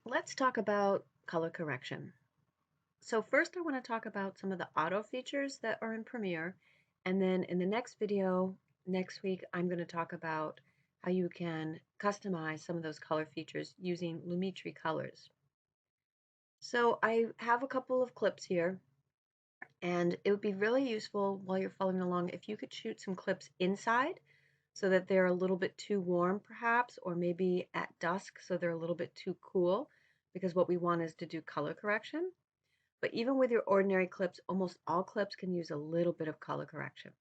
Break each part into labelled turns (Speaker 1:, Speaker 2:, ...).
Speaker 1: Let's talk about color correction. So first I want to talk about some of the auto features that are in Premiere, and then in the next video next week I'm going to talk about how you can customize some of those color features using Lumetri colors. So I have a couple of clips here, and it would be really useful while you're following along if you could shoot some clips inside so that they're a little bit too warm perhaps, or maybe at dusk so they're a little bit too cool, because what we want is to do color correction. But even with your ordinary clips, almost all clips can use a little bit of color correction.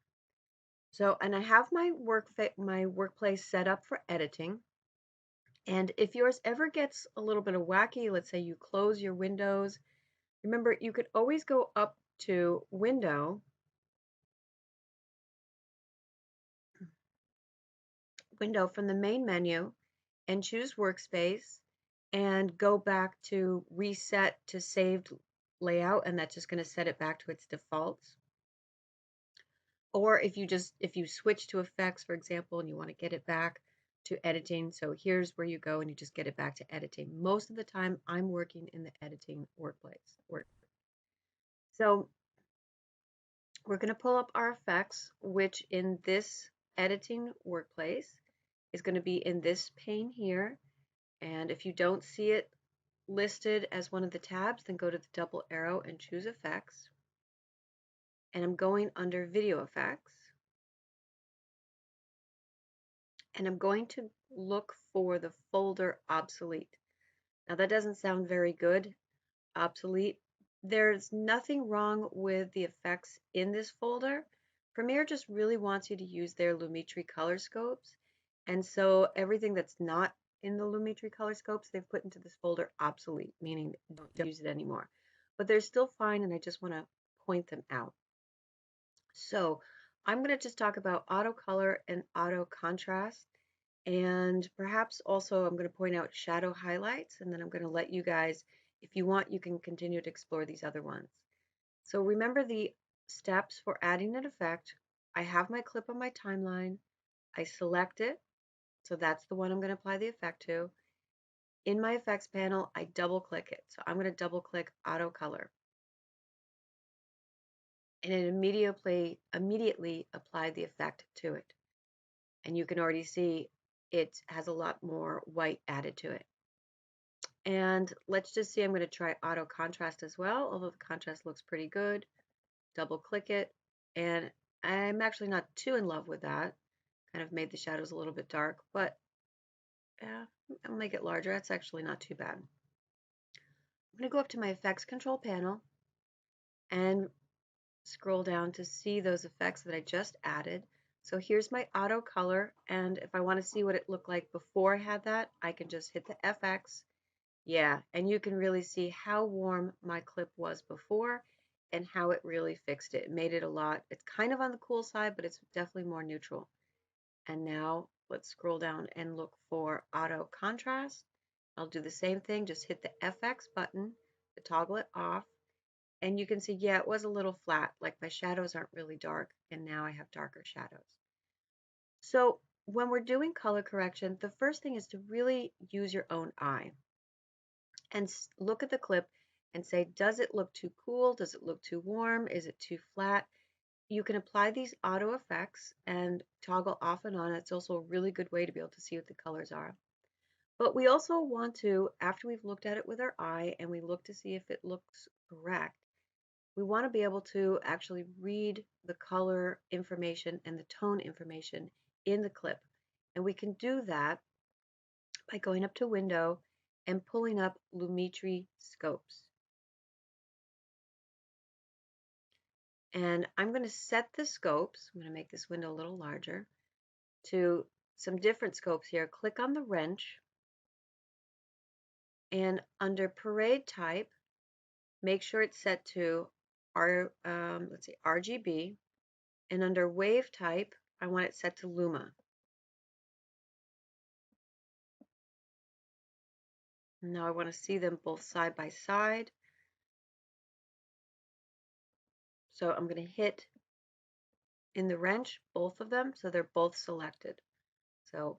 Speaker 1: So, and I have my workplace set up for editing. And if yours ever gets a little bit of wacky, let's say you close your windows, remember you could always go up to window from the main menu and choose workspace and go back to reset to saved layout, and that's just going to set it back to its defaults. Or if you switch to effects, for example, and you want to get it back to editing, so here's where you go and you just get it back to editing. Most of the time I'm working in the editing workplace. So we're going to pull up our effects, which in this editing workplace is going to be in this pane here. And if you don't see it listed as one of the tabs, then go to the double arrow and choose effects. And I'm going under video effects. And I'm going to look for the folder obsolete. Now that doesn't sound very good, obsolete. There's nothing wrong with the effects in this folder. Premiere just really wants you to use their Lumetri color scopes. And so everything that's not in the Lumetri color scopes, they've put into this folder obsolete, meaning don't use it anymore. But they're still fine, and I just want to point them out. So I'm going to just talk about auto color and auto contrast. And perhaps also I'm going to point out shadow highlights, and then I'm going to let you guys, if you want, you can continue to explore these other ones. So remember the steps for adding an effect. I have my clip on my timeline. I select it. So that's the one I'm going to apply the effect to. In my effects panel, I double click it. So I'm going to double click auto color. And it immediately applied the effect to it. And you can already see it has a lot more white added to it. And let's just see, I'm going to try auto contrast as well, although the contrast looks pretty good. Double click it, and I'm actually not too in love with that. Kind of made the shadows a little bit dark, but I'll make it larger. That's actually not too bad. I'm going to go up to my effects control panel and scroll down to see those effects that I just added. So here's my auto color, and if I want to see what it looked like before I had that, I can just hit the FX. Yeah, and you can really see how warm my clip was before and how it really fixed it. It made it a lot. It's kind of on the cool side, but it's definitely more neutral. And now let's scroll down and look for auto contrast. I'll do the same thing, just hit the FX button to toggle it off. And you can see, yeah, it was a little flat, like my shadows aren't really dark, and now I have darker shadows. So when we're doing color correction, the first thing is to really use your own eye and look at the clip and say, does it look too cool? Does it look too warm? Is it too flat? You can apply these auto effects and toggle off and on. It's also a really good way to be able to see what the colors are. But we also want to, after we've looked at it with our eye and we look to see if it looks correct, we want to be able to actually read the color information and the tone information in the clip. And we can do that by going up to Window and pulling up Lumetri scopes. And I'm going to set the scopes, I'm going to make this window a little larger, to some different scopes here. Click on the wrench, and under parade type, make sure it's set to let's see, RGB, and under wave type, I want it set to Luma. Now I want to see them both side by side. So I'm going to hit in the wrench both of them so they're both selected. So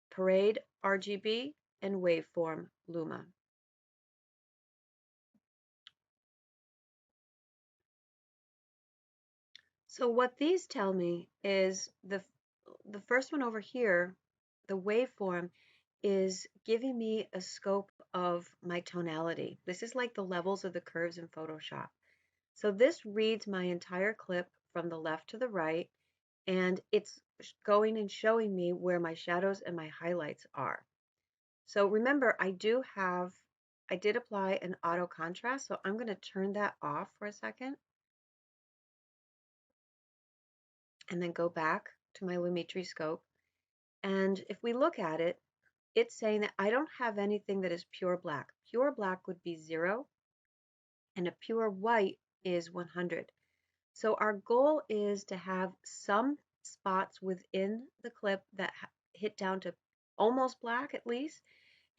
Speaker 1: parade RGB and waveform Luma. So what these tell me is the first one over here, the waveform, is giving me a scope of my tonality. This is like the levels of the curves in Photoshop. So this reads my entire clip from the left to the right, and it's going and showing me where my shadows and my highlights are. So remember, I did apply an auto contrast, so I'm going to turn that off for a second and then go back to my Lumetri scope. And if we look at it, it's saying that I don't have anything that is pure black. Pure black would be 0, and a pure white is 100. So our goal is to have some spots within the clip that hit down to almost black at least,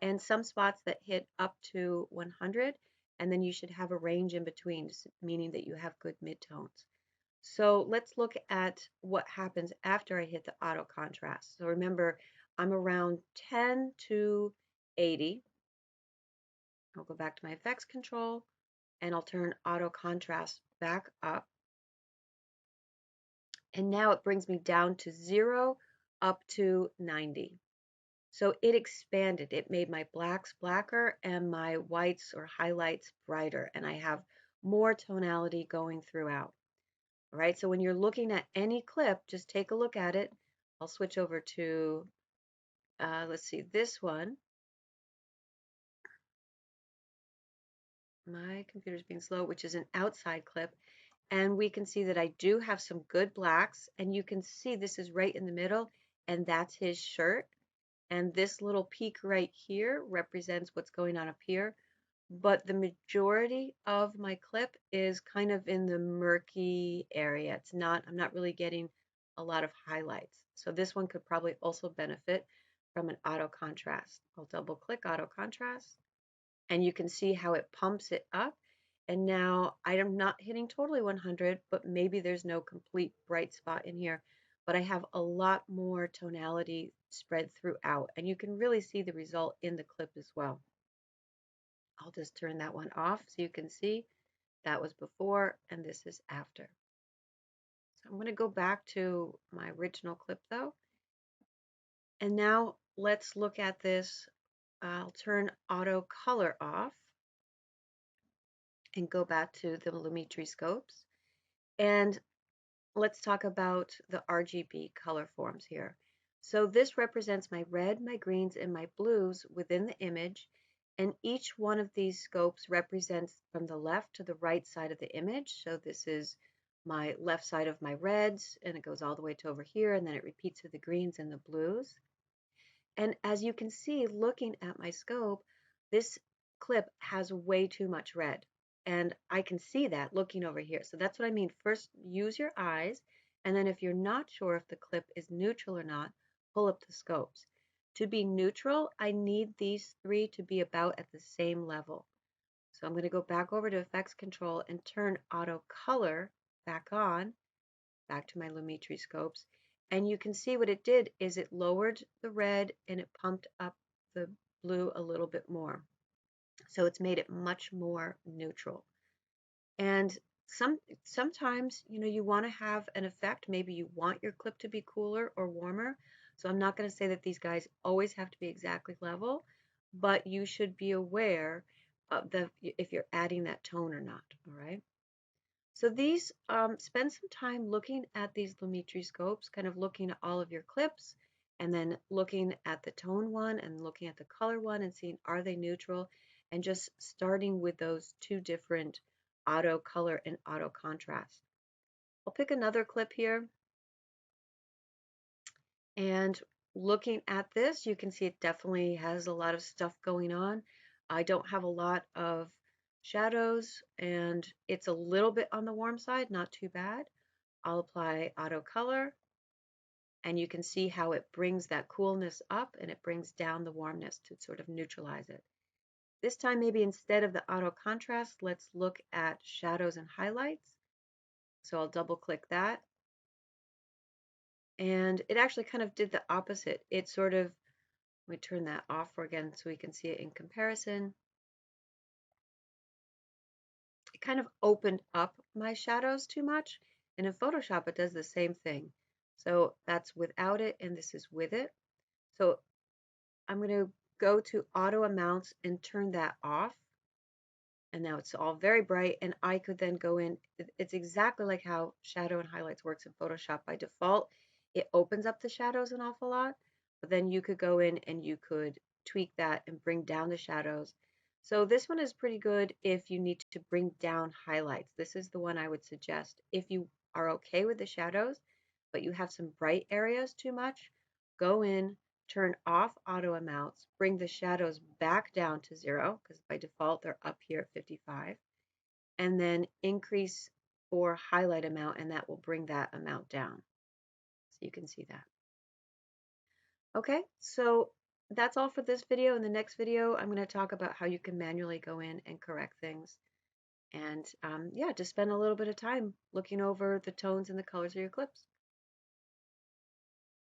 Speaker 1: and some spots that hit up to 100, and then you should have a range in between, meaning that you have good midtones. So let's look at what happens after I hit the auto contrast. So remember, I'm around 10 to 80. I'll go back to my effects control and I'll turn auto contrast back up. And now it brings me down to 0 up to 90. So it expanded. It made my blacks blacker and my whites or highlights brighter. And I have more tonality going throughout. All right, so when you're looking at any clip, just take a look at it. I'll switch over to, let's see, this one. My computer's being slow, which is an outside clip. And we can see that I do have some good blacks. And you can see this is right in the middle, and that's his shirt. And this little peak right here represents what's going on up here. But the majority of my clip is kind of in the murky area. I'm not really getting a lot of highlights. So this one could probably also benefit from an auto contrast. I'll double click auto contrast and you can see how it pumps it up. And now I am not hitting totally 100, but maybe there's no complete bright spot in here, but I have a lot more tonality spread throughout, and you can really see the result in the clip as well. I'll just turn that one off so you can see that was before and this is after. So I'm going to go back to my original clip though. And now let's look at this. I'll turn auto color off and go back to the Lumetri scopes. And let's talk about the RGB color forms here. So this represents my red, my greens, and my blues within the image, and each one of these scopes represents from the left to the right side of the image. So this is my left side of my reds, and it goes all the way to over here, and then it repeats with the greens and the blues. And as you can see, looking at my scope, this clip has way too much red. And I can see that looking over here. So that's what I mean. First, use your eyes. And then if you're not sure if the clip is neutral or not, pull up the scopes. To be neutral, I need these three to be about at the same level. So I'm going to go back over to Effects Control and turn Auto Color back on, back to my Lumetri scopes. And you can see what it did is it lowered the red and it pumped up the blue a little bit more. So it's made it much more neutral. And sometimes, you want to have an effect. Maybe you want your clip to be cooler or warmer. So I'm not going to say that these guys always have to be exactly level, but you should be aware of if you're adding that tone or not. All right. So these, spend some time looking at these Lumetri scopes, kind of looking at all of your clips, and then looking at the tone one and looking at the color one and seeing are they neutral, and just starting with those two different auto color and auto contrast. I'll pick another clip here, and looking at this, you can see it definitely has a lot of stuff going on. I don't have a lot of shadows, and it's a little bit on the warm side, not too bad. I'll apply auto color, and you can see how it brings that coolness up and it brings down the warmness to sort of neutralize it. This time, maybe instead of the auto contrast, let's look at shadows and highlights. So I'll double click that. And it actually kind of did the opposite. It sort of, let me turn that off again so we can see it in comparison. It kind of opened up my shadows too much, And in Photoshop, it does the same thing. So that's without it, and this is with it. So I'm going to go to auto amounts and turn that off. And now it's all very bright, and I could then go in. It's exactly like how shadow and highlights works in Photoshop. By default, it opens up the shadows an awful lot, but then you could go in and you could tweak that and bring down the shadows. So this one is pretty good if you need to bring down highlights. This is the one I would suggest. If you are okay with the shadows, but you have some bright areas too much, go in, turn off auto amounts, bring the shadows back down to 0, because by default they're up here at 55, and then increase for highlight amount, and that will bring that amount down. So you can see that. Okay, so that's all for this video. In the next video, I'm going to talk about how you can manually go in and correct things. And yeah, just spend a little bit of time looking over the tones and the colors of your clips.